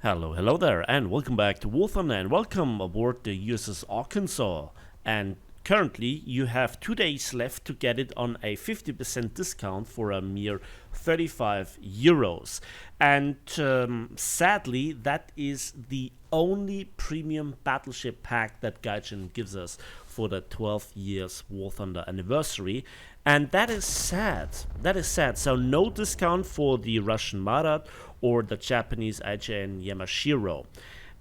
Hello there, and welcome back to War Thunder, and welcome aboard the USS Arkansas. And currently, you have 2 days left to get it on a 50% discount for a mere 35 euros. And sadly, that is the only premium battleship pack that Gaijin gives us for the 12 years War Thunder anniversary. And that is sad. That is sad. So no discount for the Russian Marat or the Japanese IJN Yamashiro.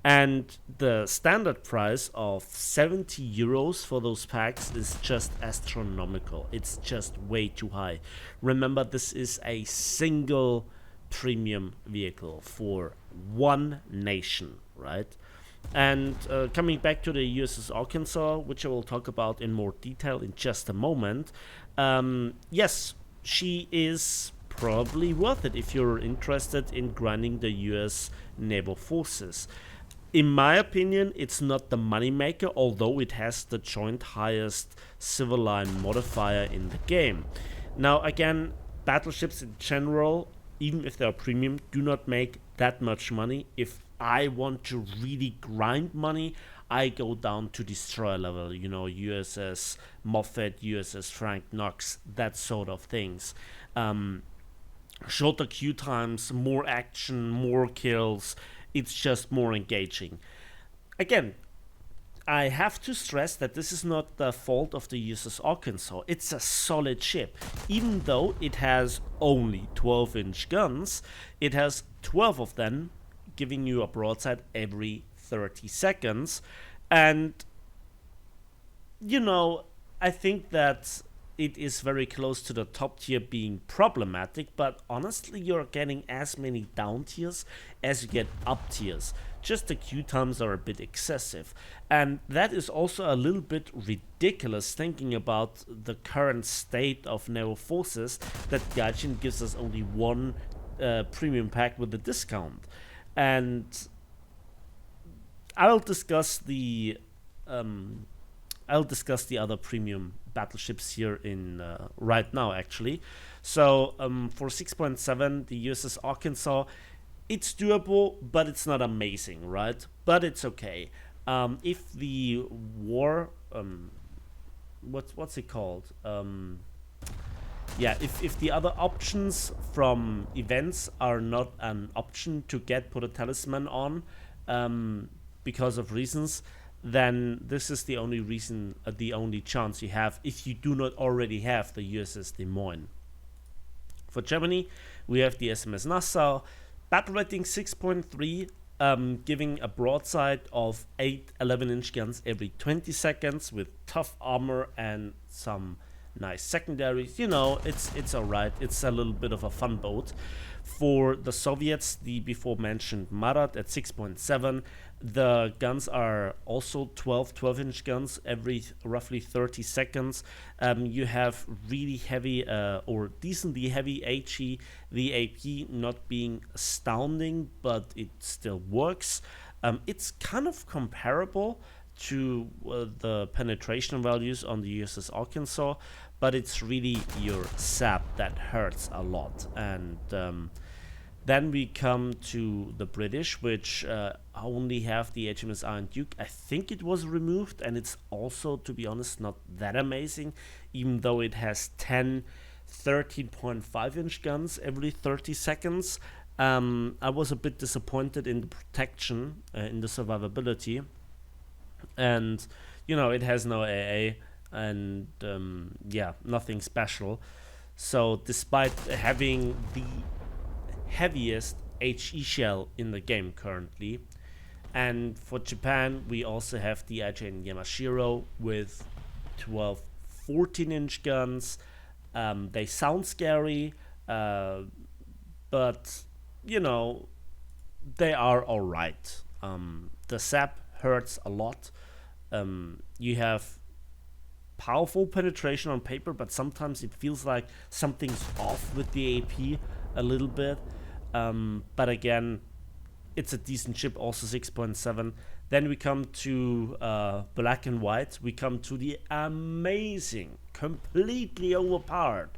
And the standard price of 70 euros for those packs is just astronomical. It's just way too high. Remember, this is a single premium vehicle for one nation, right? And coming back to the USS Arkansas, which I will talk about in more detail in just a moment, yes, she is probably worth it if you're interested in grinding the US naval forces. In my opinion, it's not the moneymaker, although it has the joint highest civil line modifier in the game. Now, again, battleships in general, even if they're premium, do not make that much money. If I want to really grind money, I go down to destroyer level, USS Moffat, USS Frank Knox, that sort of things. Shorter queue times, more action, more kills. It's just more engaging. Again, I have to stress that this is not the fault of the USS Arkansas. It's a solid ship. Even though it has only 12-inch guns, it has 12 of them, giving you a broadside every 30 seconds. And, I think that it is very close to the top tier being problematic, but honestly, you're getting as many down tiers as you get up tiers. Just the queue times are a bit excessive. And that is also a little bit ridiculous thinking about the current state of naval forces, that Gaijin gives us only one premium pack with a discount. And I'll discuss the other premium battleships here in right now, actually. So for 6.7, the USS Arkansas, it's doable, but it's not amazing, right? But it's okay. If the war, what's it called? If the other options from events are not an option to put a talisman on, because of reasons, then this is the only chance you have if you do not already have the USS Des Moines. For Germany, we have the SMS Nassau, battle rating 6.3, giving a broadside of 8 11-inch guns every 20 seconds with tough armor and some nice secondaries. It's alright. It's a little bit of a fun boat. For the Soviets, the before mentioned Marat at 6.7. The guns are also 12-inch guns every roughly 30 seconds. You have really heavy or decently heavy HE. The AP not being astounding, but it still works. It's kind of comparable to the penetration values on the USS Arkansas, but it's really your SAP that hurts a lot. And then we come to the British, which only have the HMS Iron Duke. I think it was removed, and it's also, to be honest, not that amazing, even though it has 10 13.5-inch guns every 30 seconds. I was a bit disappointed in the protection, in the survivability. And, it has no AA, and nothing special. So despite having the heaviest HE shell in the game currently. And for Japan, we also have the IJN Yamashiro with 12 14-inch guns. They sound scary, but they are alright. The SAP hurts a lot. You have powerful penetration on paper, but sometimes it feels like something's off with the AP a little bit. But again, it's a decent ship, also 6.7. Then we come to black and white. We come to the amazing, completely overpowered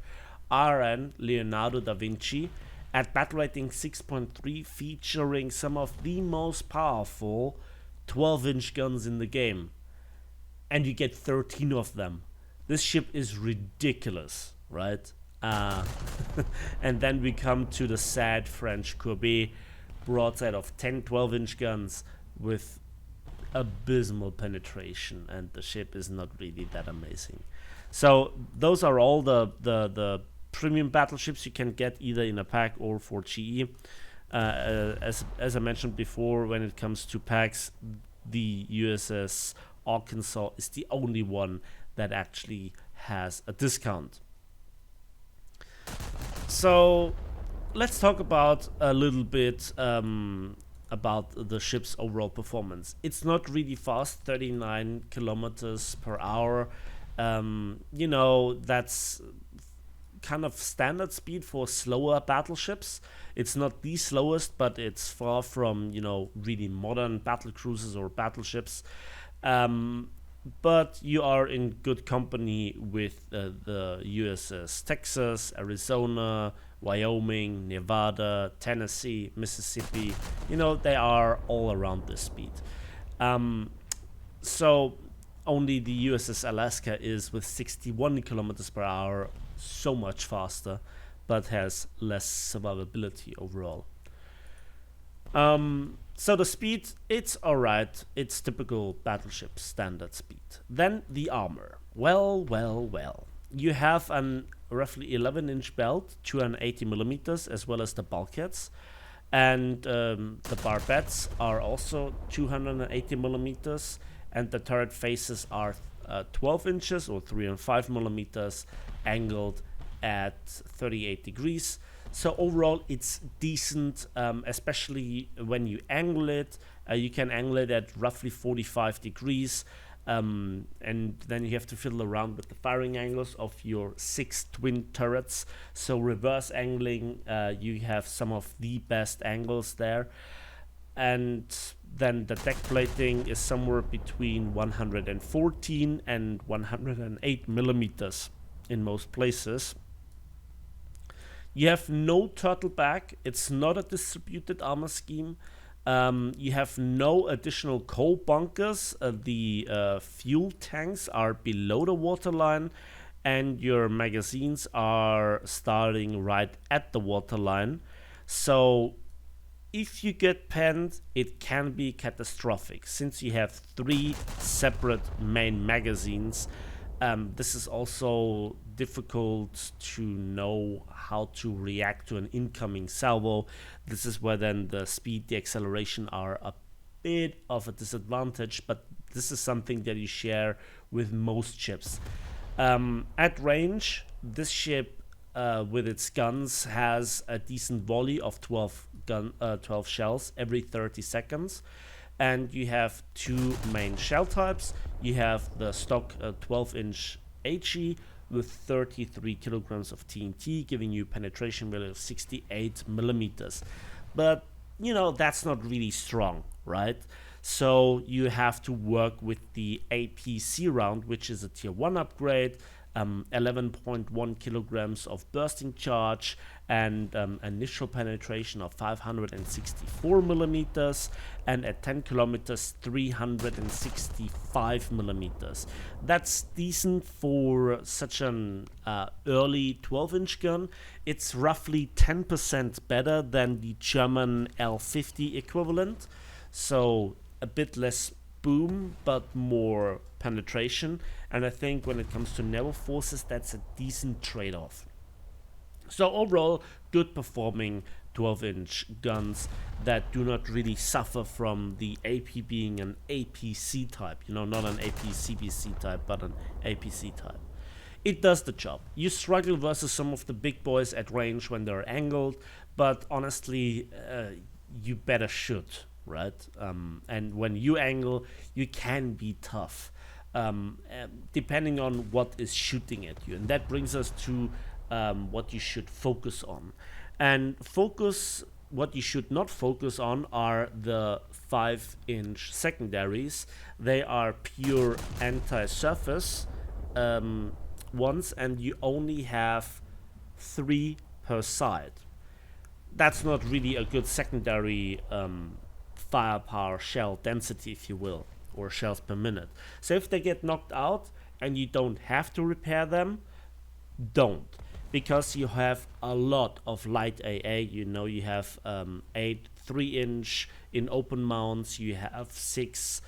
RN Leonardo da Vinci. at battle rating 6.3, featuring some of the most powerful 12-inch guns in the game. And you get 13 of them. This ship is ridiculous, right? And then we come to the sad French Courbet, broadside of 10 12-inch guns with abysmal penetration, and the ship is not really that amazing. So those are all the premium battleships you can get either in a pack or for GE. As I mentioned before, when it comes to packs, the USS Arkansas is the only one that actually has a discount. So let's talk about a little bit about the ship's overall performance. It's not really fast, 39 kilometers per hour. You know, that's kind of standard speed for slower battleships. It's not the slowest, but it's far from, you know, really modern battle cruisers or battleships. But you are in good company with the USS Texas, Arizona, Wyoming, Nevada, Tennessee, Mississippi. You know, they are all around this speed. So only the USS Alaska is with 61 kilometers per hour, so much faster, but has less survivability overall. So the speed, it's alright. It's typical battleship standard speed. Then the armor. Well. You have an roughly 11-inch belt, 280 millimeters, as well as the bulkheads. And the barbettes are also 280 millimeters. And the turret faces are 12 inches or 3 and 5 millimeters, angled at 38 degrees. So overall, it's decent, especially when you angle it. You can angle it at roughly 45 degrees, and then you have to fiddle around with the firing angles of your 6 twin turrets. So reverse angling, you have some of the best angles there. And then the deck plating is somewhere between 114 and 108 millimeters in most places. You have no turtle back. It's not a distributed armor scheme. You have no additional coal bunkers. The fuel tanks are below the waterline, and your magazines are starting right at the waterline. So if you get penned, it can be catastrophic, since you have 3 separate main magazines. This is also difficult to know how to react to an incoming salvo. This is where then the speed, the acceleration are a bit of a disadvantage, but this is something that you share with most ships. At range, this ship with its guns has a decent volley of 12 shells every 30 seconds. And you have 2 main shell types. You have the stock 12-inch HE with 33 kilograms of TNT, giving you penetration value of 68 millimeters. But, you know, that's not really strong, right? So you have to work with the APC round, which is a tier 1 upgrade, 11.1 kilograms of bursting charge, and initial penetration of 564 millimeters, and at 10 kilometers 365 millimeters. That's decent for such an early 12-inch gun. It's roughly 10% better than the German L50 equivalent, so a bit less boom but more penetration, and I think when it comes to naval forces, that's a decent trade-off. So overall, good performing 12-inch guns that do not really suffer from the AP being an APC type, you know, not an AP-CBC type, but an APC type. It does the job. You struggle versus some of the big boys at range when they're angled, but honestly, you better shoot, right? And when you angle, you can be tough, depending on what is shooting at you. And that brings us to what you should focus on. And what you should not focus on are the 5-inch secondaries. They are pure anti-surface ones, and you only have 3 per side. that's not really a good secondary firepower shell density, if you will, or shells per minute. So if they get knocked out and you don't have to repair them, don't, because you have a lot of light AA. You know, you have 8 3-inch in open mounts, you have 6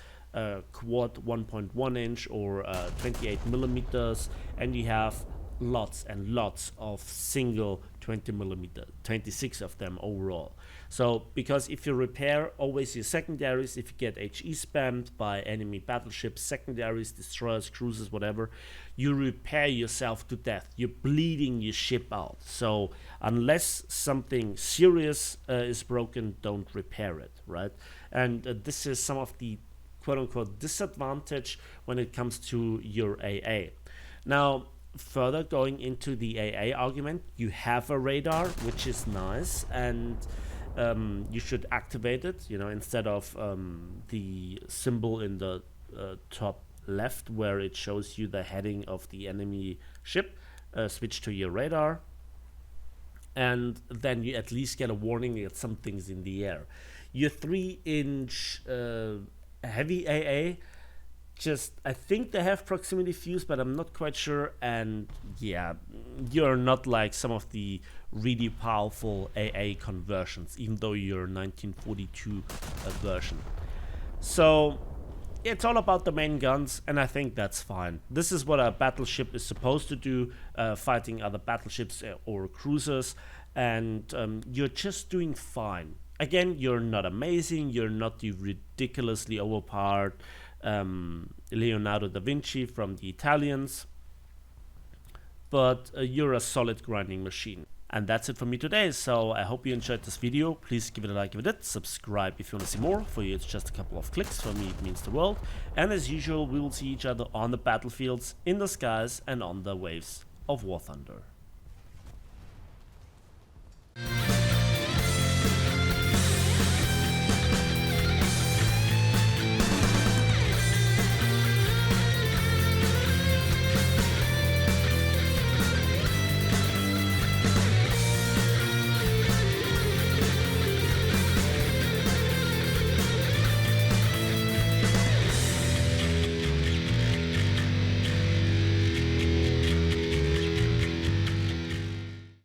quad 1.1 inch or 28 millimeters, and you have lots and lots of single 20 millimeter, 26 of them overall. So because if you repair always your secondaries, if you get HE spammed by enemy battleships, secondaries, destroyers, cruisers, whatever, you repair yourself to death. You're bleeding your ship out. So unless something serious is broken, don't repair it, right? And this is some of the quote-unquote disadvantage when it comes to your AA. Now, further going into the AA argument, you have a radar, which is nice, and you should activate it, you know, instead of the symbol in the top left where it shows you the heading of the enemy ship. Switch to your radar, and then you at least get a warning that something's in the air. Your 3-inch heavy AA, just, I think they have proximity fuse, but I'm not quite sure. And yeah, you're not like some of the really powerful AA conversions, even though you're 1942 version. So it's all about the main guns, and I think that's fine. This is what a battleship is supposed to do, fighting other battleships or cruisers, and you're just doing fine. Again, you're not amazing, you're not the ridiculously overpowered Leonardo da Vinci from the Italians, but you're a solid grinding machine. And that's it for me today, so I hope you enjoyed this video. Please give it a like if you did, subscribe if you want to see more. For you it's just a couple of clicks, for me it means the world. And as usual, we will see each other on the battlefields, in the skies, and on the waves of War Thunder.